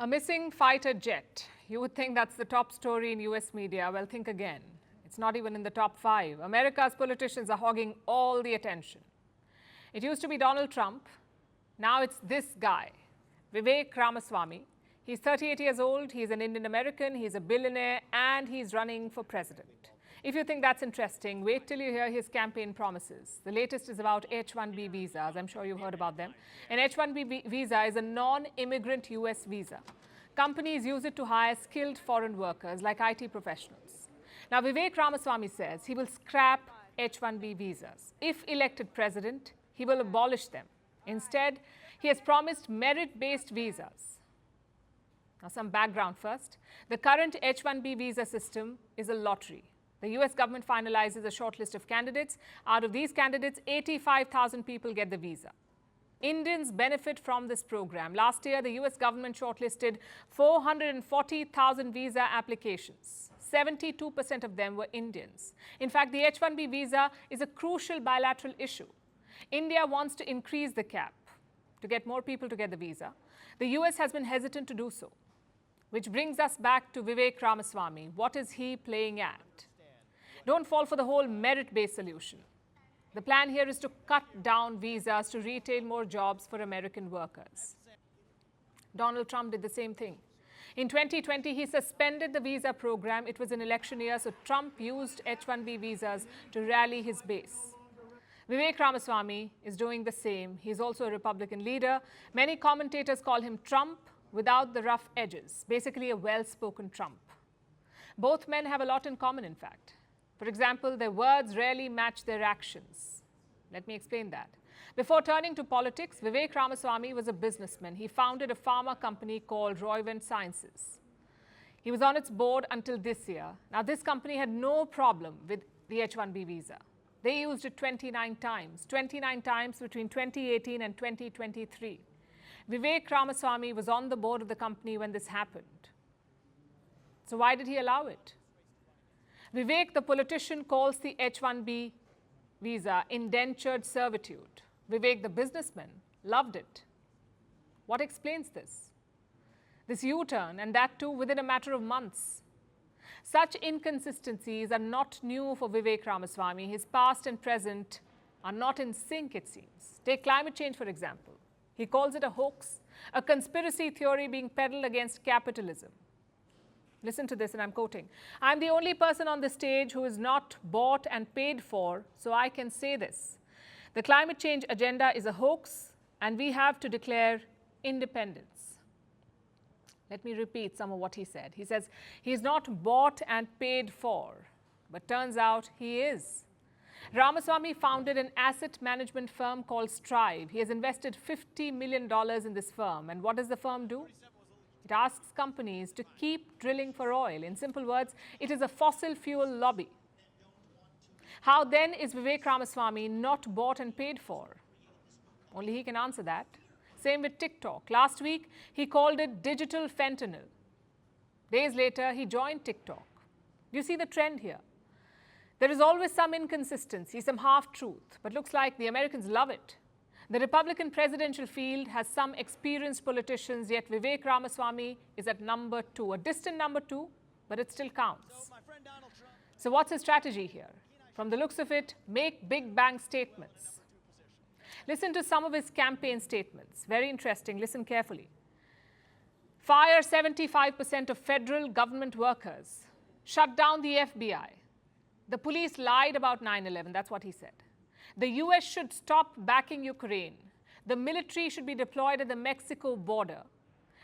A missing fighter jet. You would think that's the top story in US media. Well, think again. It's not even in the top 5. America's politicians are hogging all the attention. It used to be Donald Trump. Now it's this guy, Vivek Ramaswamy. He's 38 years old. He's an Indian American. He's a billionaire and he's running for president. If you think that's interesting, wait till you hear his campaign promises. The latest is about H-1B visas. I'm sure you've heard about them. An H-1B visa is a non-immigrant US visa. Companies use it to hire skilled foreign workers like IT professionals. Now, Vivek Ramaswamy says he will scrap H-1B visas. If elected president, he will abolish them. Instead, he has promised merit-based visas. Now, some background first. The current H-1B visa system is a lottery. The US government finalizes a short list of candidates. Out of these candidates, 85,000 people get the visa. Indians benefit from this program. Last year, the US government shortlisted 440,000 visa applications. 72% of them were Indians. In fact, the H-1B visa is a crucial bilateral issue. India wants to increase the cap to get more people to get the visa. The US has been hesitant to do so, which brings us back to Vivek Ramaswamy. What is he playing at? Don't fall for the whole merit-based solution. The plan here is to cut down visas to retain more jobs for American workers. Donald Trump did the same thing. In 2020, he suspended the visa program. It was an election year, so Trump used H-1B visas to rally his base. Vivek Ramaswamy is doing the same. He's also a Republican leader. Many commentators call him Trump without the rough edges, basically a well-spoken Trump. Both men have a lot in common, in fact. For example, their words rarely match their actions. Let me explain that. Before turning to politics, Vivek Ramaswamy was a businessman. He founded a pharma company called Roivant Sciences. He was on its board until this year. Now, this company had no problem with the H-1B visa. They used it 29 times between 2018 and 2023. Vivek Ramaswamy was on the board of the company when this happened. So why did he allow it? Vivek, the politician, calls the H-1B visa indentured servitude. Vivek, the businessman, loved it. What explains this? This U-turn, and that too within a matter of months. Such inconsistencies are not new for Vivek Ramaswamy. His past and present are not in sync, it seems. Take climate change, for example. He calls it a hoax, a conspiracy theory being peddled against capitalism. Listen to this, and I'm quoting. "I'm the only person on the stage who is not bought and paid for, so I can say this. The climate change agenda is a hoax, and we have to declare independence." Let me repeat some of what he said. He says, he's not bought and paid for, but turns out he is. Ramaswamy founded an asset management firm called Strive. He has invested $50 million in this firm. And what does the firm do? It asks companies to keep drilling for oil. In simple words, it is a fossil fuel lobby. How then is Vivek Ramaswamy not bought and paid for? Only he can answer that. Same with TikTok. Last week, he called it digital fentanyl. Days later, he joined TikTok. You see the trend here. There is always some inconsistency, some half-truth, but looks like the Americans love it. The Republican presidential field has some experienced politicians, yet Vivek Ramaswamy is at number 2, a distant number 2, but it still counts. So what's his strategy here? From the looks of it, make big bang statements. Listen to some of his campaign statements. Very interesting. Listen carefully. Fire 75% of federal government workers. Shut down the FBI. The police lied about 9/11. That's what he said. The US should stop backing Ukraine. The military should be deployed at the Mexico border.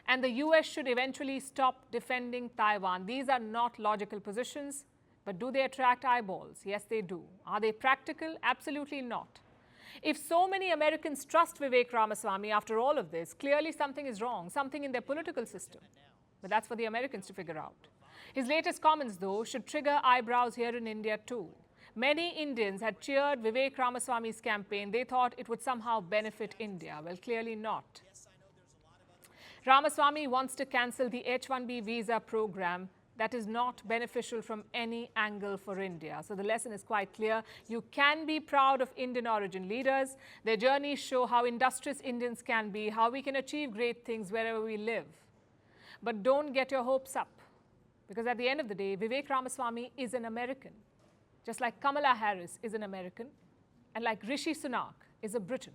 And the US should eventually stop defending Taiwan. These are not logical positions, but do they attract eyeballs? Yes, they do. Are they practical? Absolutely not. If so many Americans trust Vivek Ramaswamy after all of this, clearly something is wrong, something in their political system. But that's for the Americans to figure out. His latest comments, though, should trigger eyebrows here in India, too. Many Indians had cheered Vivek Ramaswamy's campaign. They thought it would somehow benefit India. Well, clearly not. Ramaswamy wants to cancel the H-1B visa program that is not beneficial from any angle for India. So the lesson is quite clear. You can be proud of Indian origin leaders. Their journeys show how industrious Indians can be, how we can achieve great things wherever we live. But don't get your hopes up, because at the end of the day, Vivek Ramaswamy is an American, just like Kamala Harris is an American, and like Rishi Sunak is a Briton.